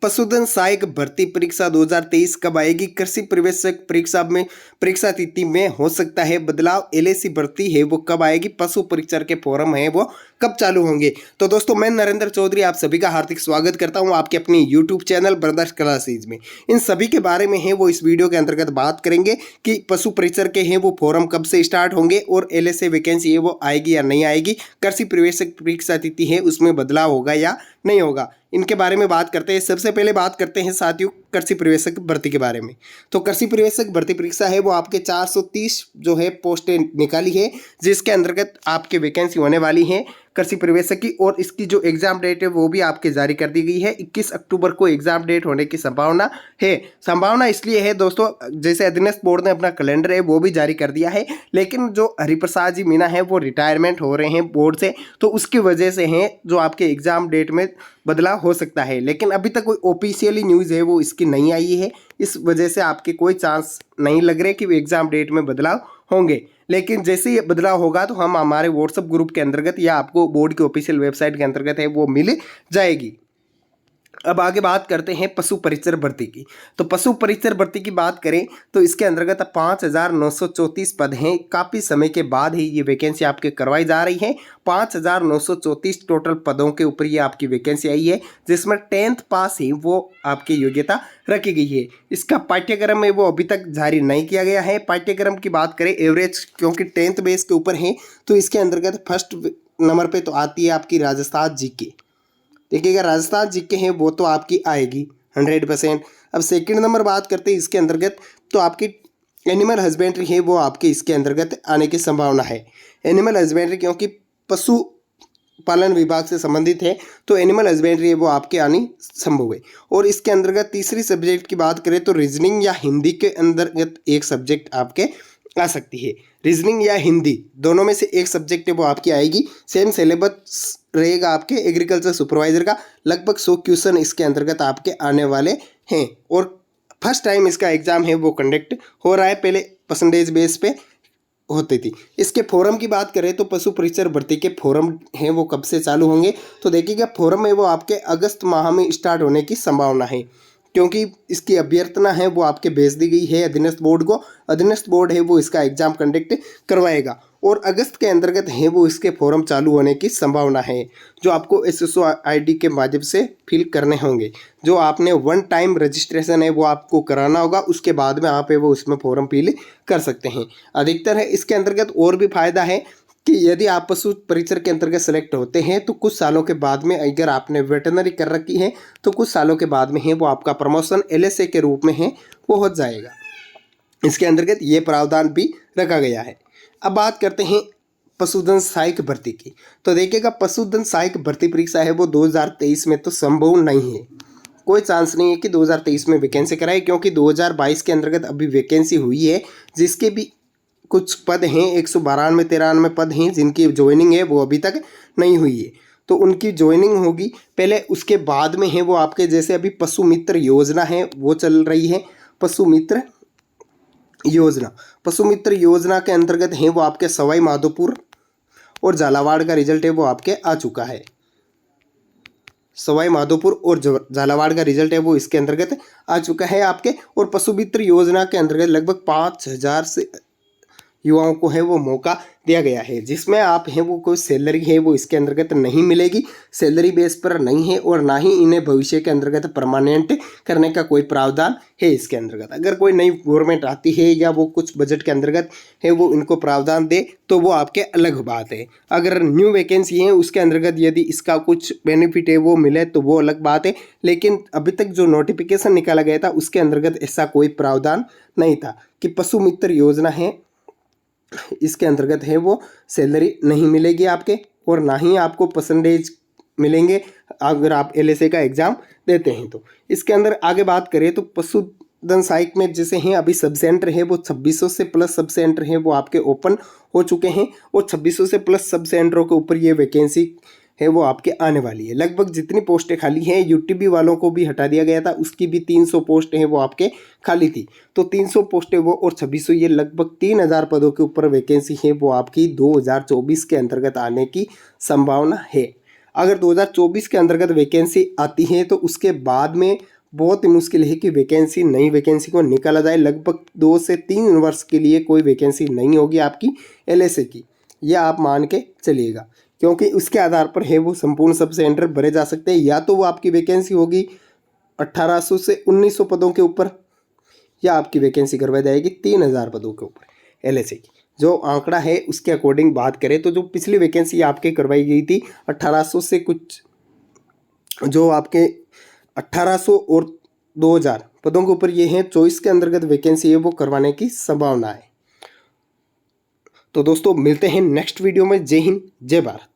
पशुधन सहायक भर्ती परीक्षा 2023 कब आएगी? कृषि प्रवेशक परीक्षा में परीक्षा तिथि में हो सकता है बदलाव। एलएसी भर्ती है वो कब आएगी? पशु परीक्षण के फॉर्म है वो कब चालू होंगे? तो दोस्तों मैं नरेंद्र चौधरी आप सभी का हार्दिक स्वागत करता हूं आपके अपनी यूट्यूब चैनल ब्रदर्स क्लासेज में। इन सभी के बारे में है वो इस वीडियो के अंतर्गत बात करेंगे कि पशु परीक्षण के हैं वो फॉर्म कब से स्टार्ट होंगे और एलएसी वैकेंसी है वो आएगी या नहीं आएगी। कृषि प्रवेशक परीक्षा तिथि है उसमें बदलाव होगा या नहीं होगा, इनके बारे में बात करते हैं। सबसे पहले बात करते हैं साथियों कृषि प्रवेशक भर्ती के बारे में। तो कृषि प्रवेशक भर्ती परीक्षा है वो आपके 430 जो है पोस्टें निकाली है, जिसके अंतर्गत आपके वैकेंसी होने वाली है कृषि प्रवेशक की। और इसकी जो एग्जाम डेट है वो भी आपके जारी कर दी गई है। 21 अक्टूबर को एग्जाम डेट होने की संभावना है। संभावना इसलिए है दोस्तों, जैसे अधीनस्थ बोर्ड ने अपना कैलेंडर है वो भी जारी कर दिया है, लेकिन जो हरिप्रसाद जी मीणा है वो रिटायरमेंट हो रहे हैं बोर्ड से, तो उसकी वजह से है जो आपके एग्जाम डेट में बदलाव हो सकता है। लेकिन अभी तक कोई ऑफिशियली न्यूज़ है वो इसकी नहीं आई है, इस वजह से आपके कोई चांस नहीं लग रहे कि एग्जाम डेट में बदलाव होंगे। लेकिन जैसे ही बदलाव होगा तो हम हमारे व्हाट्सएप ग्रुप के अंतर्गत या आपको बोर्ड की ऑफिशियल वेबसाइट के अंतर्गत है वो मिल जाएगी। अब आगे बात करते हैं पशु परिचर भर्ती की। तो पशु परिचर भर्ती की बात करें तो इसके अंतर्गत 5,934 पद हैं। काफ़ी समय के बाद ही ये वैकेंसी आपके करवाई जा रही है। 5,934 टोटल पदों के ऊपर ये आपकी वैकेंसी आई है, जिसमें 10th पास ही वो आपकी योग्यता रखी गई है। इसका पाठ्यक्रम है वो अभी तक जारी नहीं किया गया है। पाठ्यक्रम की बात करें एवरेज, क्योंकि 10th बेस के ऊपर है, तो इसके अंतर्गत फर्स्ट नंबर पर तो आती है आपकी राजस्थान जीके। देखिएगा राजस्थान जीके हैं वो तो आपकी आएगी 100%। अब सेकंड नंबर बात करते हैं इसके अंतर्गत, तो आपकी एनिमल हस्बेंड्री है वो आपके इसके अंतर्गत आने की संभावना है। एनिमल हस्बेंड्री क्योंकि पशु पालन विभाग से संबंधित है, तो एनिमल हस्बेंड्री है वो आपके आनी संभव है। और इसके अंतर्गत तीसरी सब्जेक्ट की बात करें तो रीजनिंग या हिंदी के अंतर्गत एक सब्जेक्ट आपके आ सकती है। रीजनिंग या हिंदी दोनों में से एक सब्जेक्ट है वो आपकी आएगी। सेम सिलेबस रहेगा आपके एग्रीकल्चर सुपरवाइजर का। लगभग 100 क्वेश्चन इसके अंतर्गत आपके आने वाले हैं और फर्स्ट टाइम इसका एग्जाम है वो कंडक्ट हो रहा है। पहले परसेंटेज बेस पे होती थी। इसके फॉर्म की बात करें तो पशु परिचर भर्ती के फॉर्म हैं वो कब से चालू होंगे? तो देखिएगा फॉर्म है वो आपके अगस्त माह में स्टार्ट होने की संभावना है, क्योंकि इसकी अभ्यर्थना है वो आपके भेज दी गई है अधीनस्थ बोर्ड को। अधीनस्थ बोर्ड है वो इसका एग्जाम कंडक्ट करवाएगा और अगस्त के अंतर्गत है वो इसके फॉर्म चालू होने की संभावना है, जो आपको एसएसओ आईडी के माध्यम से फिल करने होंगे। जो आपने वन टाइम रजिस्ट्रेशन है वो आपको कराना होगा, उसके बाद में आप है वो उसमें फॉर्म फिल कर सकते हैं। अधिकतर है इसके अंतर्गत और भी फायदा है कि यदि आप पशु परिचर के अंतर्गत सेलेक्ट होते हैं तो कुछ सालों के बाद में, अगर आपने वेटरनरी कर रखी है तो कुछ सालों के बाद में है वो आपका प्रमोशन एलएसए के रूप में है वो हो जाएगा। इसके अंतर्गत ये प्रावधान भी रखा गया है। अब बात करते हैं पशुधन सहायक भर्ती की। तो देखिएगा पशुधन सहायक भर्ती परीक्षा है वो 2023 में तो संभव नहीं है। कोई चांस नहीं है कि 2023 में वैकेंसी कराए, क्योंकि 2022 के अंतर्गत अभी वैकेंसी हुई है, जिसके भी कुछ पद हैं 192-93 पद हैं जिनकी ज्वाइनिंग है वो अभी तक नहीं हुई है। तो उनकी ज्वाइनिंग होगी पहले, उसके बाद में है वो आपके, जैसे अभी पशु मित्र योजना है वो चल रही है। पशु मित्र योजना के अंतर्गत है वो आपके सवाई माधोपुर और झालावाड़ का रिजल्ट है वो आपके आ चुका है। सवाई माधोपुर और झालावाड़ का रिजल्ट है वो इसके अंतर्गत आ चुका है आपके। और पशु मित्र योजना के अंतर्गत लगभग 5,000 से युवाओं को है वो मौका दिया गया है, जिसमें आप हैं वो कोई सैलरी है वो इसके अंतर्गत नहीं मिलेगी, सैलरी बेस पर नहीं है, और ना ही इन्हें भविष्य के अंतर्गत परमानेंट करने का कोई प्रावधान है इसके अंतर्गत। अगर कोई नई गवर्नमेंट आती है या वो कुछ बजट के अंतर्गत है वो इनको प्रावधान दे तो वो आपके अलग बात है। अगर न्यू वैकेंसी है उसके अंतर्गत यदि इसका कुछ बेनिफिट है वो मिले तो वो अलग बात है, लेकिन अभी तक जो नोटिफिकेशन निकाला गया था उसके अंतर्गत ऐसा कोई प्रावधान नहीं था कि पशु मित्र योजना है इसके अंतर्गत है वो सैलरी नहीं मिलेगी आपके, और ना ही आपको परसेंटेज मिलेंगे अगर आप एलएसए का एग्ज़ाम देते हैं। तो इसके अंदर आगे बात करें तो पशुधन सहायक में जैसे हैं अभी सब सेंटर है वो 2600 से प्लस सब सेंटर है वो आपके ओपन हो चुके हैं, और 2600 से प्लस सब सेंटरों के ऊपर ये वैकेंसी है वो आपके आने वाली है। लगभग जितनी पोस्टें खाली हैं, यूटीबी वालों को भी हटा दिया गया था, उसकी भी 300 पोस्ट हैं वो आपके खाली थी, तो 300 पोस्टें वो और 2600 ये लगभग 3000 पदों के ऊपर वैकेंसी है वो आपकी 2024 के अंतर्गत आने की संभावना है। अगर 2024 के अंतर्गत वैकेंसी आती है तो उसके बाद में बहुत ही मुश्किल है कि वैकेंसी नई वैकेंसी को निकाला जाए। लगभग 2 से 3 वर्ष के लिए कोई वैकेंसी नहीं होगी आपकी एलएसए की, यह आप मान के चलिएगा, क्योंकि उसके आधार पर है वो संपूर्ण सब सेंटर भरे जा सकते हैं। या तो वो आपकी वैकेंसी होगी 1800 से 1900 पदों के ऊपर, या आपकी वैकेंसी करवाई जाएगी 3000 पदों के ऊपर एलएसए की। जो आंकड़ा है उसके अकॉर्डिंग बात करें तो जो पिछली वैकेंसी आपके करवाई गई थी 1800 से कुछ, जो आपके 1800 और 2000 पदों के ऊपर ये हैं, 24 के अंतर्गत वैकेंसी है वो करवाने की संभावना है। तो दोस्तों मिलते हैं नेक्स्ट वीडियो में। जय हिंद, जय भारत।